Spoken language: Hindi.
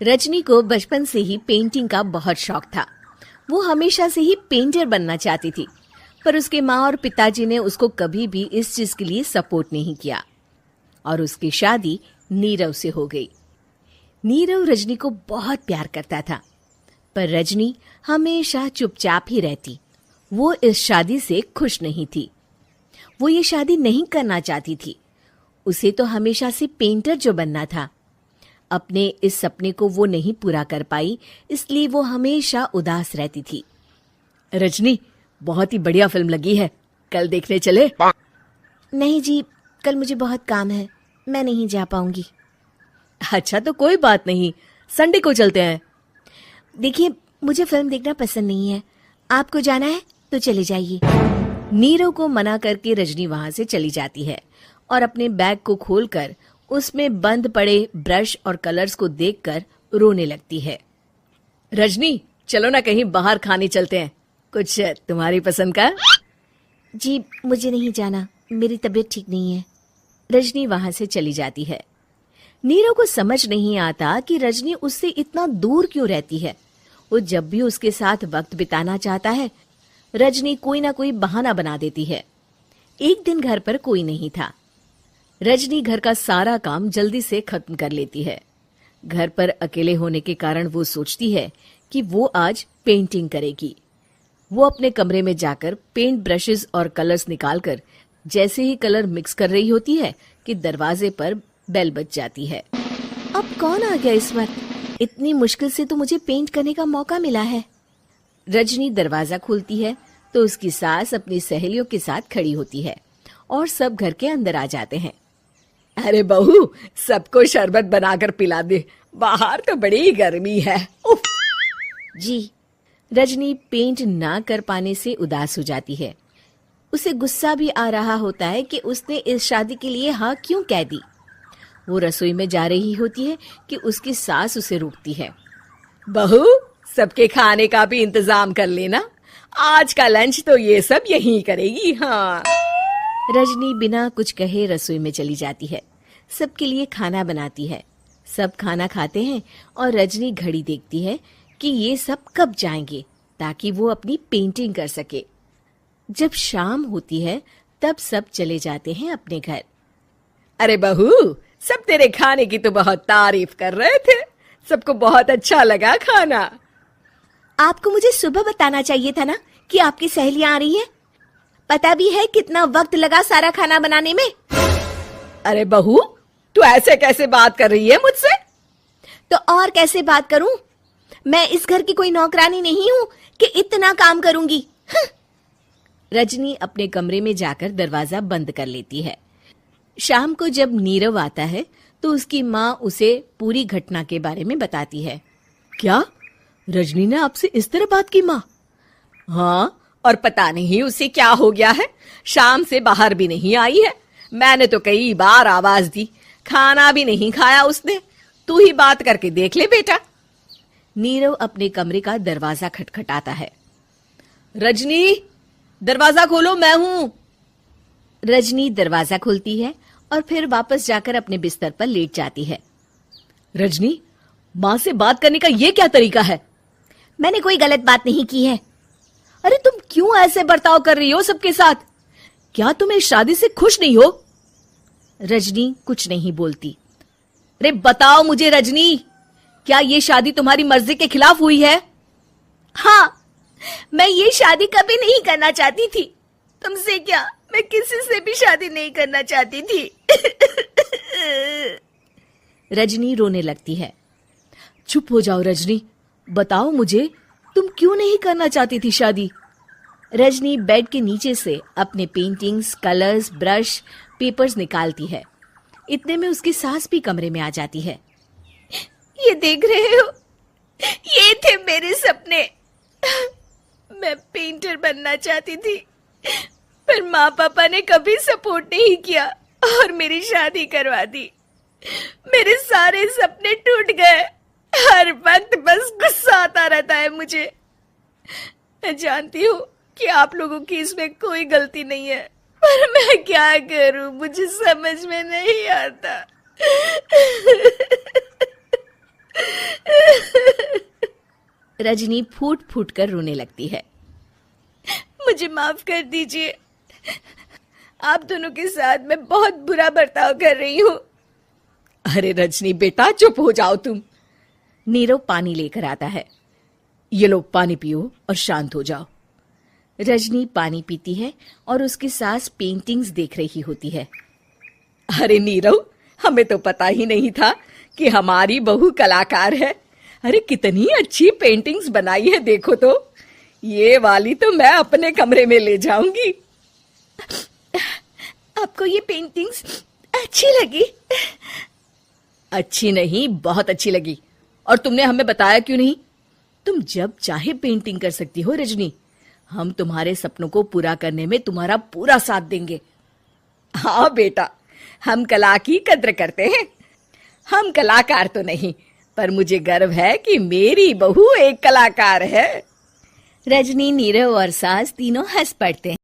रजनी को बचपन से ही पेंटिंग का बहुत शौक था। वो हमेशा से ही पेंटर बनना चाहती थी, पर उसके माँ और पिताजी ने उसको कभी भी इस चीज के लिए सपोर्ट नहीं किया और उसकी शादी नीरव से हो गई। नीरव रजनी को बहुत प्यार करता था, पर रजनी हमेशा चुपचाप ही रहती। वो इस शादी से खुश नहीं थी। वो ये शादी नहीं करना चाहती थी। उसे तो हमेशा से पेंटर जो बनना था। अपने इस सपने को वो नहीं पूरा कर पाई, इसलिए वो हमेशा उदास रहती थी। रजनी, बहुत ही बढ़िया फिल्म लगी है, कल देखने चले? नहीं जी, कल मुझे बहुत काम है, मैं नहीं जा पाऊंगी। अच्छा तो कोई बात नहीं, संडे को चलते हैं। देखिए, मुझे फिल्म देखना पसंद नहीं है। आपको जाना है तो चले जाइए। नीरव को मना करके रजनी वहां से चली जाती है और अपने बैग को खोलकर उसमें बंद पड़े ब्रश और कलर्स को देखकर रोने लगती है। रजनी, चलो ना कहीं बाहर खाने चलते हैं, कुछ तुम्हारी पसंद का। जी, मुझे नहीं जाना, मेरी तबीयत ठीक नहीं है। रजनी वहां से चली जाती है। नीरव को समझ नहीं आता कि रजनी उससे इतना दूर क्यों रहती है। वो जब भी उसके साथ वक्त बिताना चाहता है, रजनी कोई ना कोई बहाना बना देती है। एक दिन घर पर कोई नहीं था। रजनी घर का सारा काम जल्दी से खत्म कर लेती है। घर पर अकेले होने के कारण वो सोचती है कि वो आज पेंटिंग करेगी। वो अपने कमरे में जाकर पेंट ब्रशेस और कलर्स निकालकर जैसे ही कलर मिक्स कर रही होती है कि दरवाजे पर बेल बज जाती है। अब कौन आ गया इस वक्त? इतनी मुश्किल से तो मुझे पेंट करने का मौका मिला है। रजनी दरवाजा खोलती है तो उसकी सास अपनी सहेलियों के साथ खड़ी होती है और सब घर के अंदर आ जाते हैं। अरे बहू, सबको शरबत बनाकर पिला दे, बाहर तो बड़ी गर्मी है। उफ। जी। रजनी पेंट ना कर पाने से उदास हो जाती है। उसे गुस्सा भी आ रहा होता है कि उसने इस शादी के लिए हाँ क्यों कह दी। वो रसोई में जा रही होती है कि उसकी सास उसे रोकती है। बहू, सबके खाने का भी इंतजाम कर लेना, आज का लंच तो ये सब यहीं करेगी। हाँ। रजनी बिना कुछ कहे रसोई में चली जाती है। सबके लिए खाना बनाती है। सब खाना खाते हैं और रजनी घड़ी देखती है कि ये सब कब जाएंगे ताकि वो अपनी पेंटिंग कर सके। जब शाम होती है तब सब चले जाते हैं अपने घर। अरे बहू, सब तेरे खाने की तो बहुत तारीफ कर रहे थे, सबको बहुत अच्छा लगा खाना। आपको मुझे सुबह बताना चाहिए था ना कि आपकी सहेलियां आ रही हैं। पता भी है कितना वक्त लगा सारा खाना बनाने में। अरे बहू, तू ऐसे कैसे बात कर रही है मुझसे? तो और कैसे बात करूं? मैं इस घर की कोई नौकरानी नहीं हूं कि इतना काम करूंगी। रजनी अपने कमरे में जाकर दरवाजा बंद कर लेती है। शाम को जब नीरव आता है तो उसकी माँ उसे पूरी घटना के बारे में बताती है। क्या रजनी ने आपसे इस तरह बात की माँ? हाँ, और पता नहीं उसे क्या हो गया है, शाम से बाहर भी नहीं आई है। मैंने तो कई बार आवाज दी, खाना भी नहीं खाया उसने। तू ही बात करके देख ले बेटा। नीरव अपने कमरे का दरवाजा खटखटाता है। रजनी, दरवाजा खोलो, मैं हूं। रजनी दरवाजा खोलती है और फिर वापस जाकर अपने बिस्तर पर लेट जाती है। रजनी, माँ से बात करने का ये क्या तरीका है? मैंने कोई गलत बात नहीं की है। अरे तुम क्यों ऐसे बर्ताव कर रही हो सबके साथ? क्या तुम इस शादी से खुश नहीं हो? रजनी कुछ नहीं बोलती। अरे बताओ मुझे रजनी, क्या ये शादी तुम्हारी मर्जी के खिलाफ हुई है? हाँ, मैं ये शादी कभी नहीं करना चाहती थी। तुमसे क्या, मैं किसी से भी शादी नहीं करना चाहती थी। रजनी रोने लगती है। चुप हो जाओ रजनी, बताओ मुझे, तुम क्यों नहीं करना चाहती थी शादी? रजनी बेड के नीचे से अपने पेंटिंग्स, कलर्स, ब्रश, पेपर्स निकालती है। इतने में उसकी सास भी कमरे में आ जाती है। ये देख रहे हो, ये थे मेरे सपने। मैं पेंटर बनना चाहती थी, पर माँ पापा ने कभी सपोर्ट नहीं किया और मेरी शादी करवा दी। मेरे सारे सपने टूट गए। हर वक्त बस गुस्सा आता रहता है मुझे। मैं जानती हूँ कि आप लोगों की इसमें कोई गलती नहीं है, पर मैं क्या करूँ, मुझे समझ में नहीं आता। रजनी फूट फूट कर रोने लगती है। मुझे माफ कर दीजिए, आप दोनों के साथ मैं बहुत बुरा बर्ताव कर रही हूँ। अरे रजनी बेटा, चुप हो जाओ तुम। नीरव पानी लेकर आता है। ये लो पानी पियो और शांत हो जाओ। रजनी पानी पीती है और उसकी सास पेंटिंग्स देख रही होती है। अरे नीरव, हमें तो पता ही नहीं था कि हमारी बहू कलाकार है। अरे कितनी अच्छी पेंटिंग्स बनाई है, देखो तो। ये वाली तो मैं अपने कमरे में ले जाऊंगी। आपको ये पेंटिंग्स अच्छी लगी? अच्छी नहीं, बहुत अच्छी लगी। और तुमने हमें बताया क्यों नहीं? तुम जब चाहे पेंटिंग कर सकती हो रजनी। हम तुम्हारे सपनों को पूरा करने में तुम्हारा पूरा साथ देंगे। हाँ बेटा, हम कला की कद्र करते हैं। हम कलाकार तो नहीं, पर मुझे गर्व है कि मेरी बहू एक कलाकार है। रजनी, नीरव और सास तीनों हंस पड़ते हैं।